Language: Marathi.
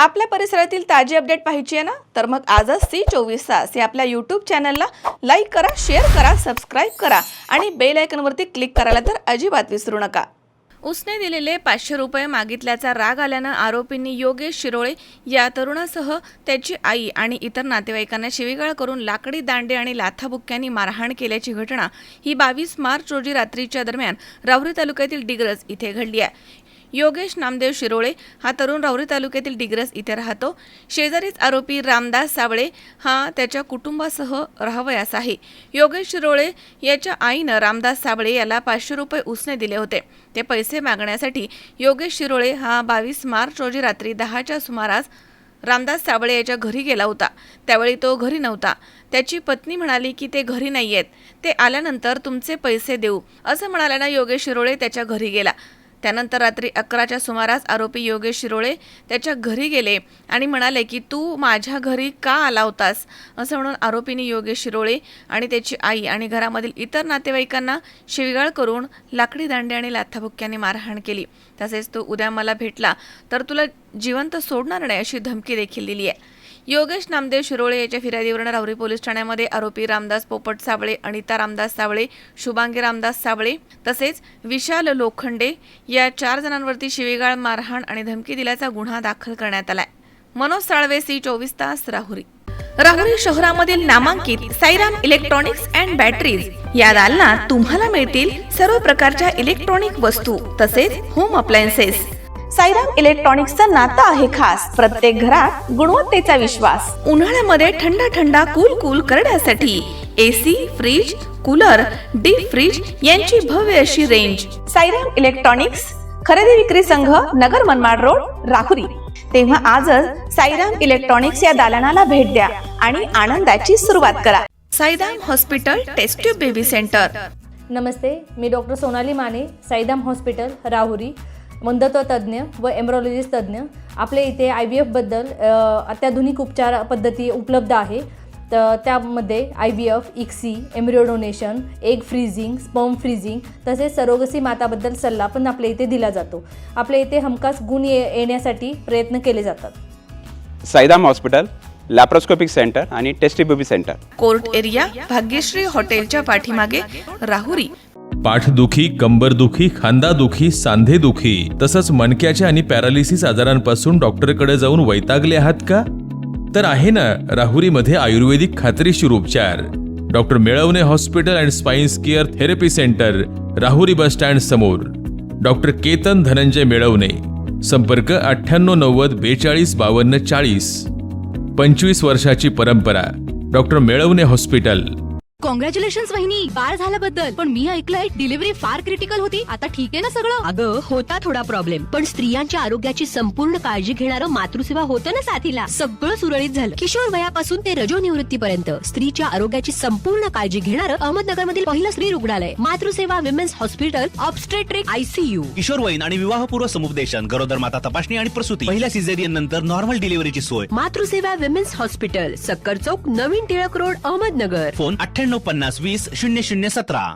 आपल्या परिसरातील ताजी अपडेट पाहिजे आहे ना, तर मग आजच C24 तास या आपल्या यूट्यूब चॅनलला लाईक करा, शेअर करा, सबस्क्राईब करा आणि बेल आयकॉनवरती क्लिक करायला तर अजिबात विसरू नका. उसने दिलेले 500 रुपये मागितल्याचा राग आल्यानं आरोपींनी योगेश शिरोळे या तरुणासह त्याची आई आणि इतर नातेवाईकांना शिवीगाळ करून लाकडी दांडे आणि लाथाबुक्क्यांनी मारहाण केल्याची घटना ही 22 मार्च रोजी रात्रीच्या दरम्यान राहुरी तालुक्यातील डिग्रस इथे घडली आहे. योगेश नामदेव शिरोळे हा तरुण राहुरी तालुक्यातील डिग्रस इथे राहतो. शेजारीच आरोपी रामदास साबळे हा त्याच्या कुटुंबासह राहावयास आहे. योगेश शिरोळे याच्या आईनं रामदास साबळे याला 500 रुपये उसने दिले होते. ते पैसे मागण्यासाठी योगेश शिरोळे हा 22 मार्च रोजी रात्री 10च्या सुमारास रामदास साबळे याच्या घरी गेला होता. त्यावेळी तो घरी नव्हता. त्याची पत्नी म्हणाली की ते घरी नाहीयेत, ते आल्यानंतर तुमचे पैसे देऊ असं म्हणाल्यानं योगेश शिरोळे त्याच्या घरी गेला. त्यानंतर रात्री 11च्या सुमारास आरोपी योगेश शिरोळे त्याच्या घरी गेले आणि म्हणाले की तू माझ्या घरी का आला होतास असं म्हणून आरोपींनी योगेश शिरोळे आणि त्याची आई आणि घरामधील इतर नातेवाईकांना शिवीगाळ करून लाकडी दांडे आणि लाथाबुक्क्यांनी मारहाण केली. तसेच तो उद्या मला भेटला तर तुला जिवंत सोडणार नाही अशी धमकी देखील दिली आहे. योगेश नामदेव शिरोळे याच्या फिर्यादीवरून राहुरी पोलीस ठाण्यामध्ये आरोपी रामदास पोपट साबळे, अनिता रामदास साबळे, शुभांगी रामदास साबळे तसेच विशाल लोखंडे या 4 जणांवरती शिवीगाळ, मारहाण आणि धमकी दिल्याचा गुन्हा दाखल करण्यात आलाय. मनोज साळवे, C24 तास, राहुरी. राहुरी शहरामधील नामांकित साईराम इलेक्ट्रॉनिक्स अँड बॅटरीज या दालनात तुम्हाला मिळतील सर्व प्रकारच्या इलेक्ट्रॉनिक वस्तू तसेच होम अप्लायन्सेस. साईराम इलेक्ट्रॉनिक्सचं नातं आहे खास. प्रत्येक घरात गुणवत्तेचा विश्वास. उन्हाळ्यामध्ये थंड कूल करण्यासाठी AC, fridge, cooler, deep freeze यांची भव्य अशी रेंज. साईराम इलेक्ट्रॉनिक्स खरेदी विक्री संघ, नगर मनमाड रोड, राहुरी. तेव्हा आजच साईराम इलेक्ट्रॉनिक्स या दालनाला भेट द्या आणि आनंदाची सुरुवात करा. Sairam hospital test tube baby centre. नमस्ते, मी डॉक्टर सोनाली माने, साईराम हॉस्पिटल, राहुरी, मंदत्व तज्ज्ञ व एम्ब्रॉलॉजिस्ट तज्ज्ञ. आपल्या इथे IVF बद्दल अत्याधुनिक उपचार पद्धती उपलब्ध आहे. तर त्यामध्ये IVF, ICSI, embryo donation, egg freezing, sperm freezing तसेच सरोगसी माताबद्दल सल्ला पण आपल्या इथे दिला जातो. आपल्या इथे हमखास गुण येण्यासाठी प्रयत्न केले जातात. साईराम हॉस्पिटल, लॅप्रोस्कोपिक सेंटर आणि test baby centre, court area, Bhagyashree हॉटेलच्या पाठीमागे, राहुरी. पाठदुखी, कंबरदुखी, खांदादुखी, सांधेदुखी तसंच मणक्याच्या आणि पॅरालिसिस आजारांपासून डॉक्टरकडे जाऊन वैतागले आहात का? तर आहे ना राहुरीमध्ये आयुर्वेदिक खात्रीशीर उपचार. Doctor Melavane hospital and spines care therapy centre, Rahuri bus stand समोर. डॉक्टर केतन धनंजय मेळवणे. संपर्क 9890 42 52 40. 25 वर्षाची परंपरा. Doctor Melavane hospital. कॉंग्रॅच्युलेशन्स वहिनी, बाळ झाल्याबद्दल. पण मी ऐकलंय डिलिव्हरी फार क्रिटिकल होती. आता ठीक आहे ना सगळं? अगं होता थोडा प्रॉब्लेम, पण स्त्रियांच्या आरोग्याची संपूर्ण काळजी घेणारं मातृसेवा होतं ना साथीला. सगळं सुरळीत झालं. किशोर वयापासून ते रजोनिवृत्तीपर्यंत स्त्रीच्या आरोग्याची संपूर्ण काळजी घेणारं अहमदनगर मधील पहिलं स्त्री रुग्णालय Matruseva women's hospital, obstetric ICU. किशोरवयीन आणि विवाहपूर्व समुपदेशन, गरोदर माता तपासणी आणि प्रसूती, पहिल्या सिझेरियन नंतर नॉर्मल डिलिव्हरीची सोय. मातृसेवा विमेन्स हॉस्पिटल, सक्कर चौक, नवीन टिळक रोड, अहमदनगर. फोन 9850 20 0017.